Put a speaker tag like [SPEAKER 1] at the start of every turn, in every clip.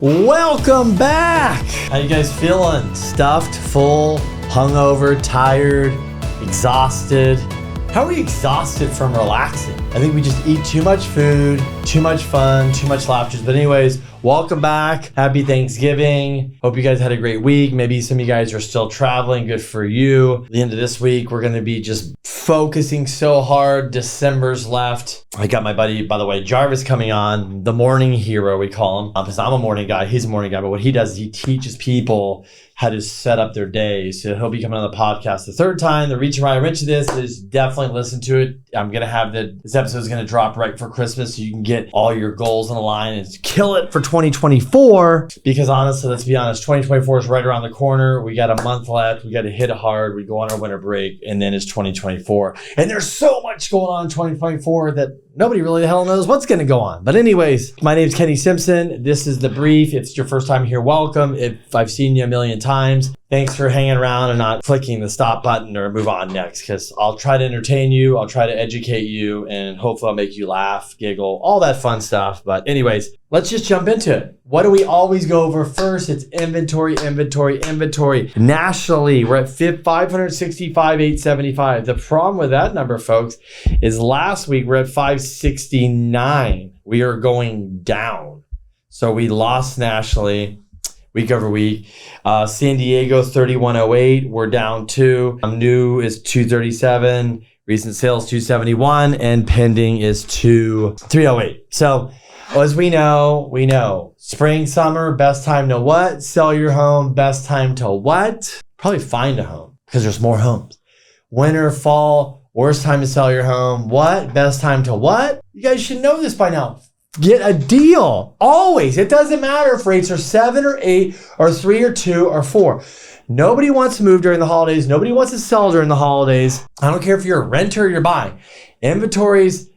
[SPEAKER 1] Welcome back! How you guys feeling? Stuffed, full, hungover, tired, exhausted? How are we exhausted from relaxing? I think we just eat too much food, too much fun, too much laughters. But anyways, welcome back. Happy Thanksgiving. Hope you guys had a great week. Maybe some of you guys are still traveling. Good for you. At the end of this week, we're going to be just focusing so hard. December's left. I got my buddy, by the way, Jarvis, coming on, the morning hero, we call him. Because I'm a morning guy. He's a morning guy. But what he does is he teaches people how to set up their day. So he'll be coming on the podcast the third time. The reason why I mentioned this is definitely listen to it. I'm going to have this episode is going to drop right for Christmas so you can get all your goals on the line and kill it for 2024. Because honestly, let's be honest, 2024 is right around the corner. We got a month left. We got to hit it hard. We go on our winter break and then it's 2024. And there's so much going on in 2024 that nobody really the hell knows what's going to go on. But anyways, my name is Kenny Simpson. This is The Brief. If it's your first time here, welcome. If I've seen you a million times, thanks for hanging around and not clicking the stop button or move on next, because I'll try to entertain you. I'll try to educate you, and hopefully I'll make you laugh, giggle, all that fun stuff. But anyways, let's just jump into it. What do we always go over first? It's inventory. Nationally, we're at 565,875. The problem with that number, folks, is last week we're at 569. We are going down. So we lost nationally week over week. San Diego 3108, we're down 2. New is 237. Recent sales 271, and pending is 308. So as we know, spring, summer, best time to what? Sell your home. Best time to what? Probably find a home because there's more homes. Winter, fall, worst time to sell your home. What? Best time to what? You guys should know this by now. Get a deal. Always. It doesn't matter if rates are 7 or 8 or 3 or 2 or 4. Nobody wants to move during the holidays. Nobody wants to sell during the holidays. I don't care if you're a renter or you're buying. Inventory's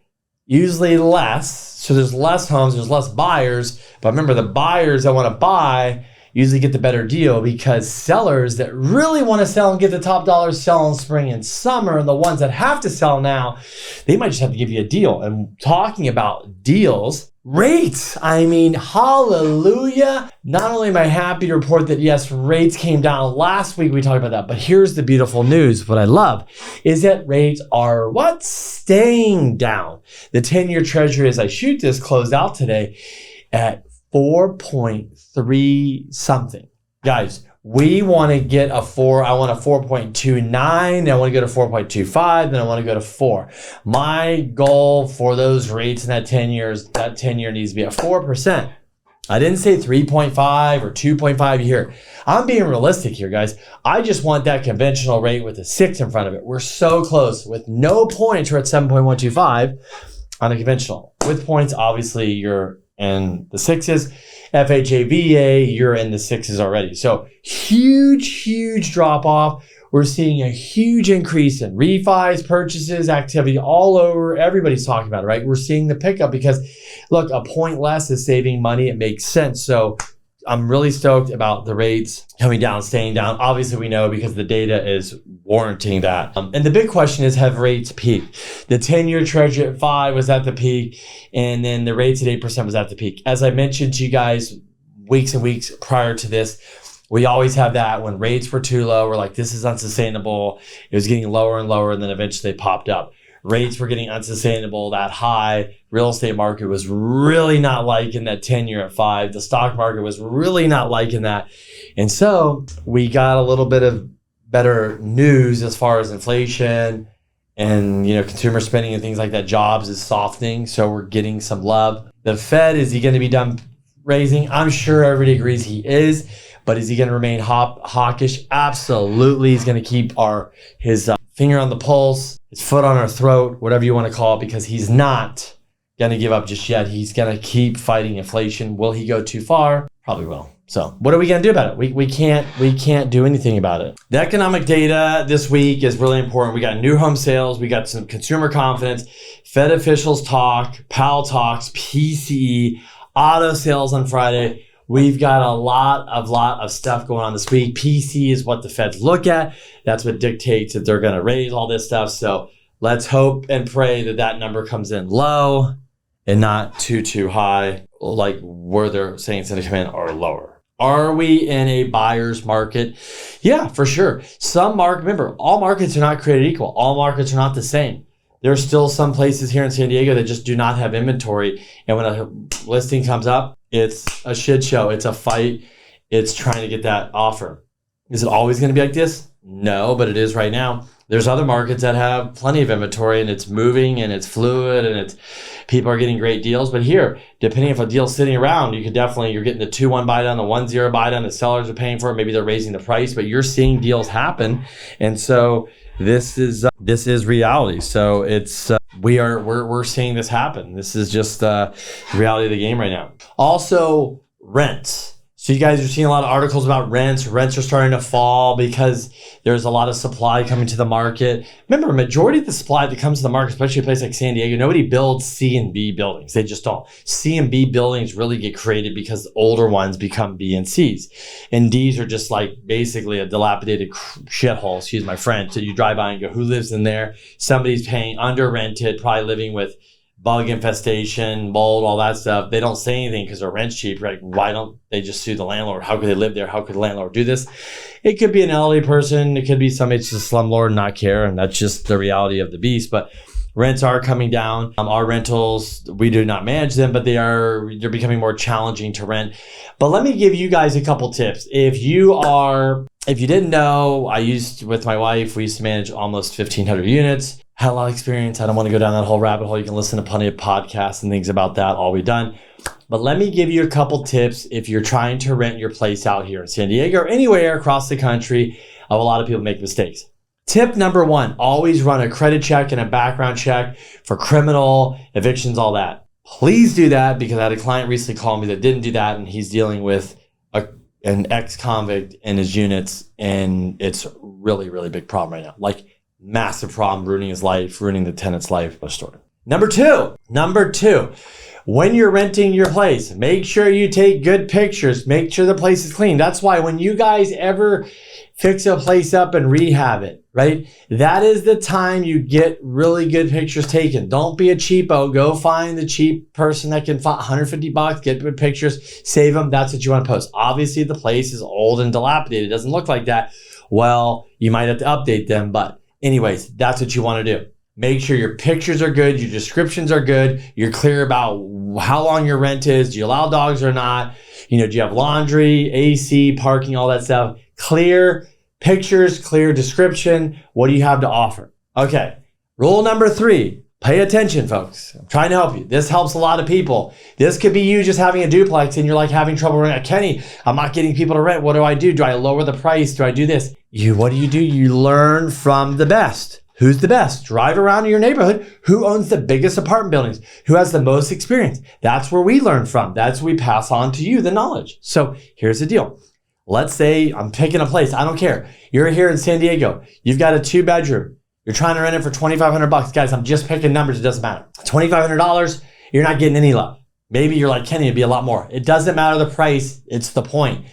[SPEAKER 1] usually less. So there's less homes, there's less buyers. But remember, the buyers that want to buy usually get the better deal, because sellers that really want to sell and get the top dollars sell in spring and summer, and the ones that have to sell now, they might just have to give you a deal. And talking about deals, rates, I mean, hallelujah. Not only am I happy to report that, yes, rates came down. Last week we talked about that, but here's the beautiful news. What I love is that rates are what? Staying down. The 10-year treasury, as I shoot this, closed out today at 4.3 something. Guys, we want to get a 4. I want a 4.29. Then I want to go to 4.25. Then I want to go to 4. My goal for those rates in that 10 years, that 10 year needs to be at 4%. I didn't say 3.5 or 2.5 here. I'm being realistic here, guys. I just want that conventional rate with a 6 in front of it. We're so close. With no points, we're at 7.125 on a conventional. With points, obviously, you're in the 6s. FHA, you're in the 6s already. So huge drop off. We're seeing a huge increase in refis, purchases, activity all over. Everybody's talking about it, right? We're seeing the pickup because, look, a point less is saving money. It makes sense. So I'm really stoked about the rates coming down, staying down. Obviously, we know because the data is warranting that. And the big question is, have rates peaked? The 10-year treasury at 5 was at the peak, and then the rates at 8% was at the peak. As I mentioned to you guys weeks and weeks prior to this, we always have that when rates were too low, we're like, this is unsustainable. It was getting lower and lower, and then eventually they popped up. Rates were getting unsustainable, that high. Real estate market was really not liking that 10-year at 5. The stock market was really not liking that. And so we got a little bit of better news as far as inflation and, consumer spending and things like that. Jobs is softening, so we're getting some love. The Fed, is he going to be done raising? I'm sure everybody agrees he is, but is he going to remain hawkish? Absolutely. He's going to keep his finger on the pulse, his foot on our throat, whatever you want to call it, because he's not going to give up just yet. He's going to keep fighting inflation. Will he go too far? Probably will. So what are we going to do about it? We can't do anything about it. The economic data this week is really important. We got new home sales. We got some consumer confidence. Fed officials talk. Powell talks. PCE. Auto sales on Friday. We've got a lot of stuff going on this week. PC is what the Feds look at. That's what dictates that they're going to raise all this stuff. So let's hope and pray that number comes in low. and not too high, like where they're saying it's going to come in, or lower. Are we in a buyer's market? Yeah, for sure. Remember, all markets are not created equal. All markets are not the same. There's still some places here in San Diego that just do not have inventory. And when a listing comes up, it's a shit show. It's a fight. It's trying to get that offer. Is it always going to be like this? No, but it is right now. There's other markets that have plenty of inventory, and it's moving and it's fluid, and people are getting great deals. But here, depending if a deal's sitting around, you're getting the 2-1 buy down, the 1-0 buy down, the sellers are paying for it. Maybe they're raising the price, but you're seeing deals happen. And so this is reality. So we're seeing this happen. This is just the reality of the game right now. Also, rents. So you guys are seeing a lot of articles about rents. Rents are starting to fall because there's a lot of supply coming to the market. Remember, a majority of the supply that comes to the market, especially a place like San Diego, nobody builds C and B buildings. They just don't. C and B buildings really get created because older ones become B and Cs. And Ds are just like basically a dilapidated shithole, excuse my French. So you drive by and go, who lives in there? Somebody's paying under rented, probably living with bug infestation, mold, all that stuff. They don't say anything because their rent's cheap, right? Why don't they just sue the landlord? How could they live there? How could the landlord do this? It could be an elderly person. It could be somebody just a slumlord and not care. And that's just the reality of the beast. But rents are coming down. Our rentals, we do not manage them, but they're becoming more challenging to rent. But let me give you guys a couple tips. If you didn't know, with my wife, we used to manage almost 1,500 units. Had a lot of experience. I don't want to go down that whole rabbit hole. You can listen to plenty of podcasts and things about that, all we've done. But let me give you a couple tips if you're trying to rent your place out here in San Diego or anywhere across the country. A lot of people make mistakes. Tip number 1, always run a credit check and a background check for criminal, evictions, all that. Please do that, because I had a client recently call me that didn't do that, and he's dealing with an ex-convict in his units, and it's really, really big problem right now. Like, massive problem, ruining his life, ruining the tenant's life. Story. Number two, when you're renting your place, make sure you take good pictures. Make sure the place is clean. That's why when you guys ever fix a place up and rehab it, right? That is the time you get really good pictures taken. Don't be a cheapo. Go find the cheap person that can find $150, get good pictures, save them. That's what you want to post. Obviously, the place is old and dilapidated. It doesn't look like that. Well, you might have to update them, but anyways, that's what you want to do. Make sure your pictures are good, your descriptions are good, you're clear about how long your rent is, do you allow dogs or not, do you have laundry, AC, parking, all that stuff. Clear pictures, clear description. What do you have to offer? Okay, rule number 3, pay attention, folks. I'm trying to help you. This helps a lot of people. This could be you just having a duplex and you're like having trouble renting. Kenny, I'm not getting people to rent. What do I do? Do I lower the price? Do I do this? What do? You learn from the best. Who's the best? Drive around in your neighborhood. Who owns the biggest apartment buildings? Who has the most experience? That's where we learn from. That's where we pass on to you the knowledge. So here's the deal. Let's say I'm picking a place. I don't care. You're here in San Diego. You've got a 2-bedroom. You're trying to rent it for $2,500. Guys, I'm just picking numbers. It doesn't matter. $2,500, you're not getting any love. Maybe you're like, Kenny, it'd be a lot more. It doesn't matter the price. It's the point.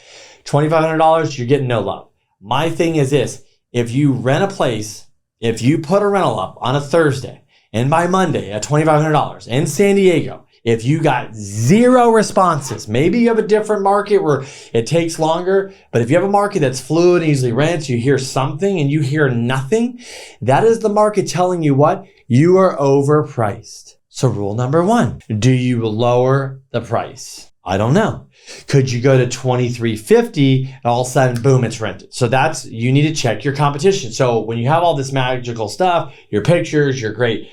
[SPEAKER 1] $2,500, you're getting no love. My thing is this. If you rent a place, if you put a rental up on a Thursday and by Monday at $2,500 in San Diego, if you got 0 responses, maybe you have a different market where it takes longer, but if you have a market that's fluid and easily rents, you hear something and you hear nothing, that is the market telling you what? You are overpriced. So rule number 1, do you lower the price? I don't know. Could you go to $2,350 and all of a sudden, boom, it's rented? So you need to check your competition. So when you have all this magical stuff, your pictures, your great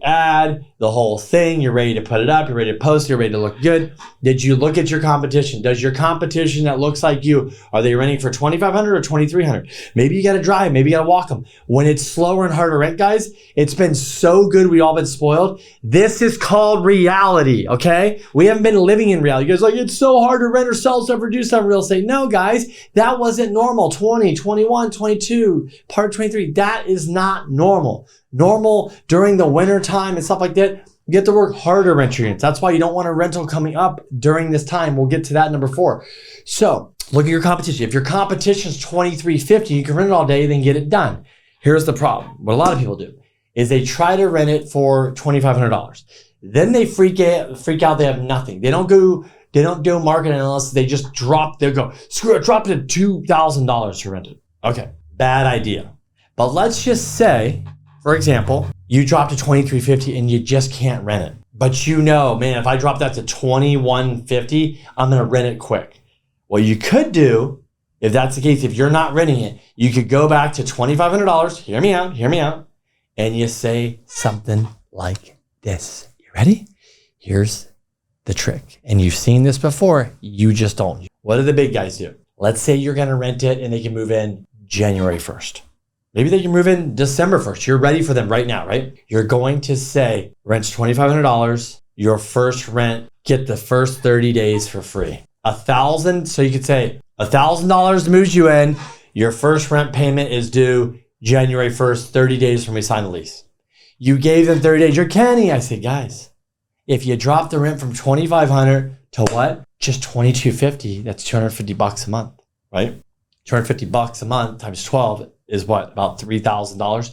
[SPEAKER 1] ad, the whole thing, you're ready to put it up, you're ready to post, you're ready to look good. Did you look at your competition? Does your competition that looks like you, are they renting for $2,500 or $2,300? Maybe you got to drive, maybe you got to walk them. When it's slower and harder to rent, guys, it's been so good. We all been spoiled. This is called reality, okay? We haven't been living in reality. You guys are like, it's so hard to rent or sell stuff or do stuff in real estate. No, guys, that wasn't normal. 20, 21, 22, part 23. That is not normal. Normal during the winter time and stuff like that, you get to work harder rent your units. That's why you don't want a rental coming up during this time. We'll get to that number 4. So look at your competition. If your competition is $2,350, you can rent it all day, then get it done. Here's the problem. What a lot of people do is they try to rent it for $2,500. Then they freak out. They have nothing. They don't do marketing unless they just they'll go, screw it, drop it to $2,000 to rent it. Okay, bad idea. But let's just say, for example, you drop to $2,350 and you just can't rent it. But you know, man, if I drop that to $2,150, I'm going to rent it quick. What you could do, if that's the case, if you're not renting it, you could go back to $2,500. Hear me out. And you say something like this. You ready? Here's the trick. And you've seen this before. You just don't. What do the big guys do? Let's say you're going to rent it and they can move in January 1st. Maybe they can move in December 1st. You're ready for them right now, right? You're going to say, rent's $2,500. Your first rent, get the first 30 days for free. $1,000. So you could say $1,000 moves you in. Your first rent payment is due January 1st, 30 days from we sign the lease. You gave them 30 days. You're Kenny. I said, guys, if you drop the rent from $2,500 to what? Just $2,250. That's $250 a month, right? $250 a month times 12 is what? About $3,000.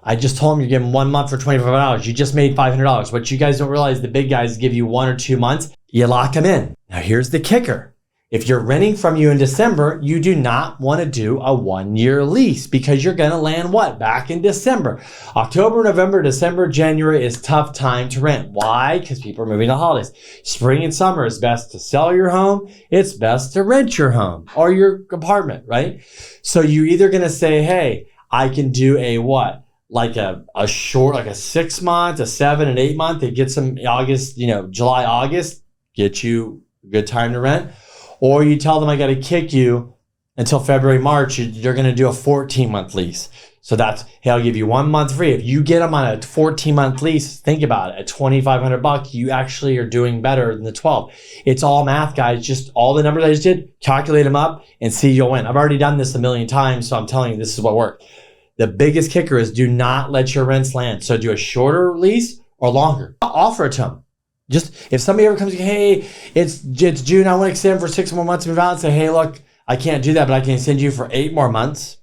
[SPEAKER 1] I just told them you're giving 1 month for $2,500. You just made $500. What you guys don't realize, the big guys give you 1 or 2 months. You lock them in. Now here's the kicker. If you're renting from you in December, you do not want to do a 1-year lease because you're going to land what? Back in December. October, November, December, January is tough time to rent. Why? Because people are moving to holidays. Spring and summer is best to sell your home. It's best to rent your home or your apartment, right? So you're either going to say, hey, I can do a what? Like a short, like a 6 month, a 7 and 8 month. It gets some August, July, August, get you a good time to rent. Or you tell them I got to kick you until February, March. You're going to do a 14-month lease. So that's, hey, I'll give you 1 month free. If you get them on a 14-month lease, think about it. At $2,500, you actually are doing better than the 12. It's all math, guys. Just all the numbers I just did, calculate them up and see you'll win. I've already done this a million times, so I'm telling you this is what worked. The biggest kicker is do not let your rents land. So do a shorter lease or longer. Offer it to them. Just if somebody ever comes, hey, it's June, I want to extend for 6 more months, move out and say, hey, look, I can't do that, but I can extend you for 8 more months.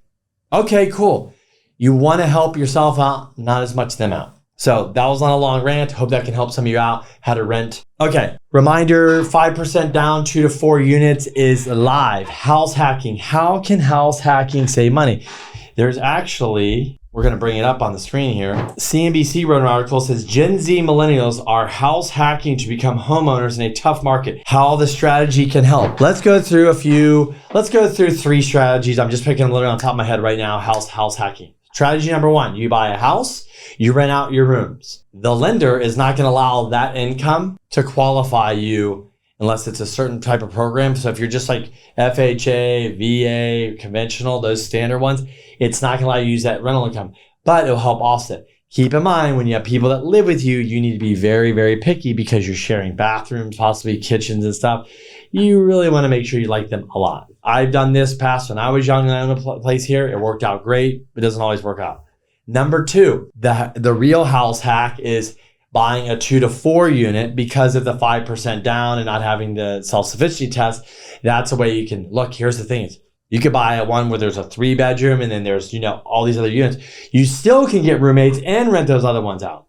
[SPEAKER 1] Okay, cool. You want to help yourself out, not as much them out. So that was not a long rant. Hope that can help some of you out how to rent. Okay, reminder, 5% down, 2 to 4 units is live. House hacking. How can house hacking save money? There's actually, we're going to bring it up on the screen here. CNBC wrote an article that says Gen Z millennials are house hacking to become homeowners in a tough market. How the strategy can help. Let's go through 3 strategies. I'm just picking them literally on top of my head right now. House hacking. Strategy number 1, you buy a house, you rent out your rooms. The lender is not going to allow that income to qualify you unless it's a certain type of program. So if you're just like FHA, VA, conventional, those standard ones, it's not going to allow you to use that rental income, but it'll help offset. Keep in mind, when you have people that live with you, you need to be very, very picky because you're sharing bathrooms, possibly kitchens and stuff. You really want to make sure you like them a lot. I've done this past when I was young and I owned a place here. It worked out great. It doesn't always work out. Number 2, the real house hack is buying a 2 to 4 unit because of the 5% down and not having the self-sufficiency test. That's a way you can look. Here's the thing is, you could buy one where there's a 3-bedroom and then there's, all these other units. You still can get roommates and rent those other ones out.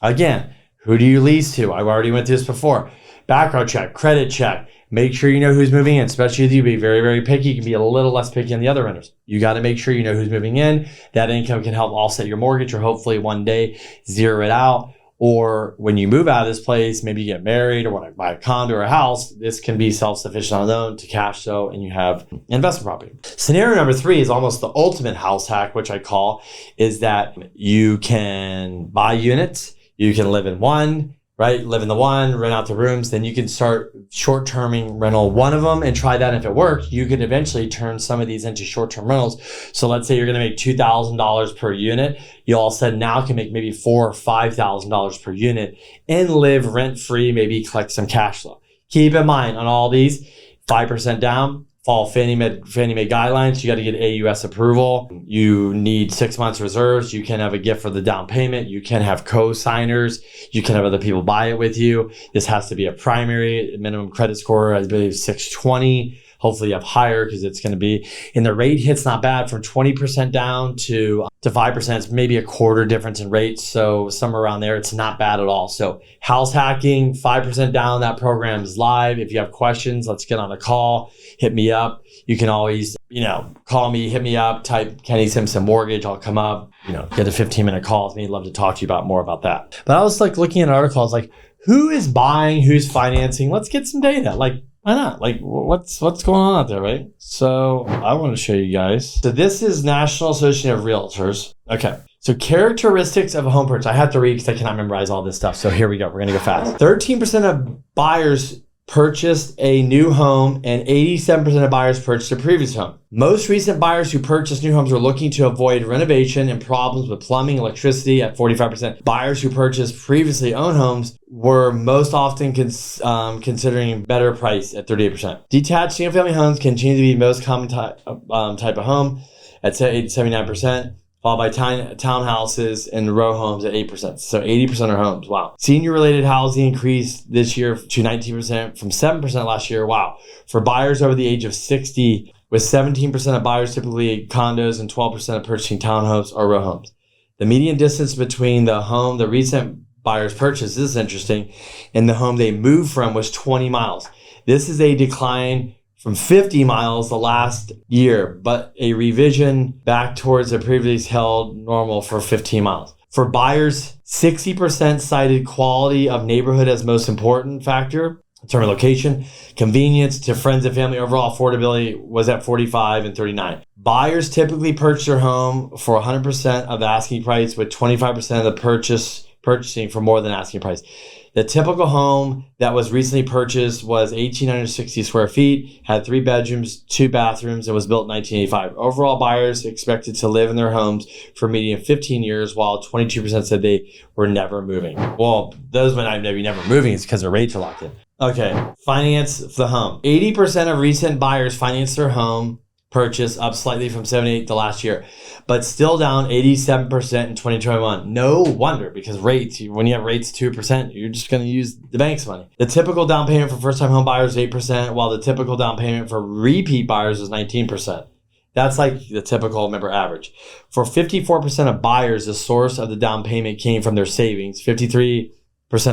[SPEAKER 1] Again, who do you lease to? I've already went through this before. Background check, credit check. Make sure you know who's moving in, especially if you be very, very picky. You can be a little less picky on the other renters. You got to make sure you know who's moving in. That income can help offset your mortgage or hopefully one day zero it out. Or when you move out of this place, maybe you get married or want to buy a condo or a house, this can be self-sufficient on its own to cash flow and you have investment property. Scenario number 3 is almost the ultimate house hack, which I call, is that you can buy units. You can live in one, right? Live in the one, rent out the rooms. Then you can start short-terming rental one of them and try that. If it works, you can eventually turn some of these into short-term rentals. So let's say you're going to make $2,000 per unit. You all of a sudden now can make maybe $4,000 or $5,000 per unit and live rent-free, maybe collect some cash flow. Keep in mind on all these, 5% down, follow Fannie Mae guidelines. You got to get AUS approval. You need 6 months reserves. You can have a gift for the down payment. You can have co-signers. You can have other people buy it with you. This has to be a primary minimum credit score, I believe 620. Hopefully you have higher because it's going to be, and the rate hit's not bad from 20% down to 5%. It's maybe a quarter difference in rates. So somewhere around there, it's not bad at all. So house hacking, 5% down, that program is live. If you have questions, let's get on a call, hit me up. You can always, call me, hit me up, type Kenny Simpson mortgage. I'll come up, get a 15-minute call with me. I'd love to talk to you about more about that. But I was like looking at an article, I was like, who is buying, who's financing? Let's get some data. Like, why not? Like, what's going on out there, right? So I want to show you guys. So this is National Association of Realtors. Okay. So characteristics of a home purchase. I have to read because I cannot memorize all this stuff. So here we go. We're going to go fast. 13% of buyers purchased a new home and 87% of buyers purchased a previous home. Most recent buyers who purchased new homes are looking to avoid renovation and problems with plumbing, electricity at 45%. Buyers who purchased previously owned homes were most often considering better price at 38%. Detached single-family homes continue to be the most common type of home at 79%. Followed by townhouses and row homes at 8%. So 80% are homes. Wow. Senior-related housing increased this year to 19% from 7% last year. Wow. For buyers over the age of 60, with 17% of buyers typically condos and 12% of purchasing townhomes or row homes. The median distance between the home the recent buyers purchased, this is interesting, and the home they moved from was 20 miles. This is a decline from 50 miles the last year, but a revision back towards the previously held normal for 15 miles. For buyers, 60% cited quality of neighborhood as most important factor, in terms of location, convenience to friends and family. Overall affordability was at 45 and 39. Buyers typically purchase their home for 100% of the asking price, with 25% of the purchasing for more than asking price. The typical home that was recently purchased was 1,860 square feet, had 3 bedrooms, 2 bathrooms, and was built in 1985. Overall, buyers expected to live in their homes for a median of 15 years, while 22% said they were never moving. Well, those might not be never moving. It's because their rates are locked in. Okay, finance the home. 80% of recent buyers financed their home purchase, up slightly from 78 the last year, but still down 87% in 2021. No wonder, because rates, when you have rates 2%, you're just going to use the bank's money. The typical down payment for first-time home buyers is 8%, while the typical down payment for repeat buyers is 19%. That's like the typical member average. For 54% of buyers, the source of the down payment came from their savings. 53%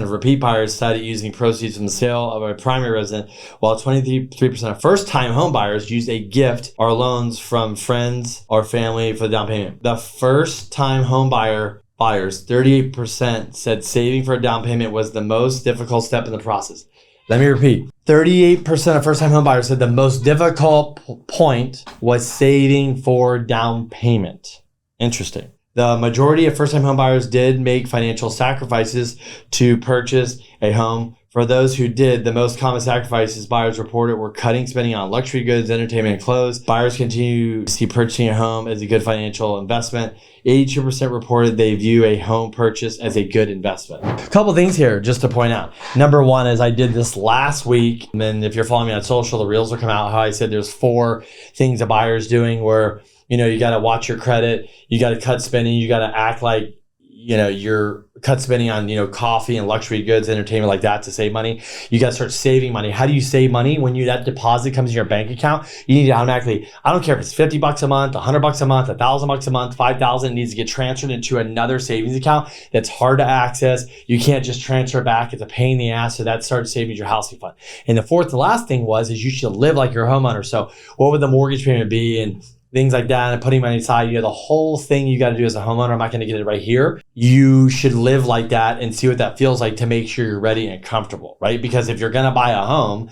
[SPEAKER 1] of repeat buyers cited using proceeds from the sale of a primary residence, while 23% of first-time home buyers used a gift or loans from friends or family for the down payment. The first-time home buyers, 38% said saving for a down payment was the most difficult step in the process. Let me repeat. 38% of first-time home buyers said the most difficult point was saving for down payment. Interesting. The majority of first-time home buyers did make financial sacrifices to purchase a home. For those who did, the most common sacrifices buyers reported were cutting spending on luxury goods, entertainment, and clothes. Buyers continue to see purchasing a home as a good financial investment. 82% reported they view a home purchase as a good investment. A couple things here just to point out. Number one is I did this last week, and if you're following me on social, the reels will come out. How I said there's 4 things a buyer's doing where you got to watch your credit, you got to cut spending, you got to act like, you're cut spending on, coffee and luxury goods, entertainment like that to save money. You got to start saving money. How do you save money? When that deposit comes in your bank account, you need to automatically, I don't care if it's $50 a month, $100 a month, $1,000 a month, $5,000, it needs to get transferred into another savings account that's hard to access. You can't just transfer it back. It's a pain in the ass. So that starts saving your housing fund. And the last thing is you should live like you're a homeowner. So what would the mortgage payment be? And things like that, and putting money aside, the whole thing you got to do as a homeowner. I'm not going to get it right here. You should live like that and see what that feels like to make sure you're ready and comfortable, right? Because if you're going to buy a home,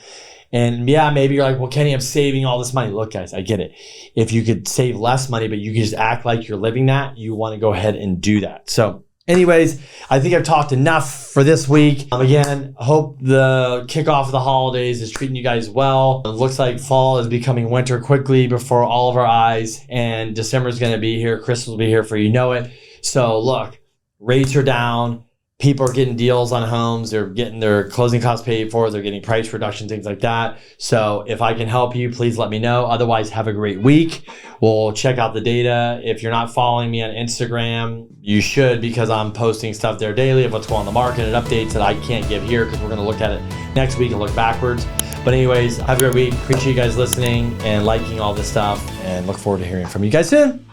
[SPEAKER 1] and maybe you're like, well, Kenny, I'm saving all this money. Look, guys, I get it. If you could save less money, but you could just act like you're living that, you want to go ahead and do that. So anyways, I think I've talked enough for this week. Again, hope the kickoff of the holidays is treating you guys well. It looks like fall is becoming winter quickly before all of our eyes, and December is going to be here. Christmas will be here before you know it. So look, rates are down. people are getting deals on homes. They're getting their closing costs paid for. They're getting price reduction, things like that. So if I can help you, please let me know. Otherwise, have a great week. We'll check out the data. If you're not following me on Instagram, you should, because I'm posting stuff there daily of what's going on in the market and updates that I can't give here because we're going to look at it next week and look backwards. But anyways, have a great week. Appreciate you guys listening and liking all this stuff, and look forward to hearing from you guys soon.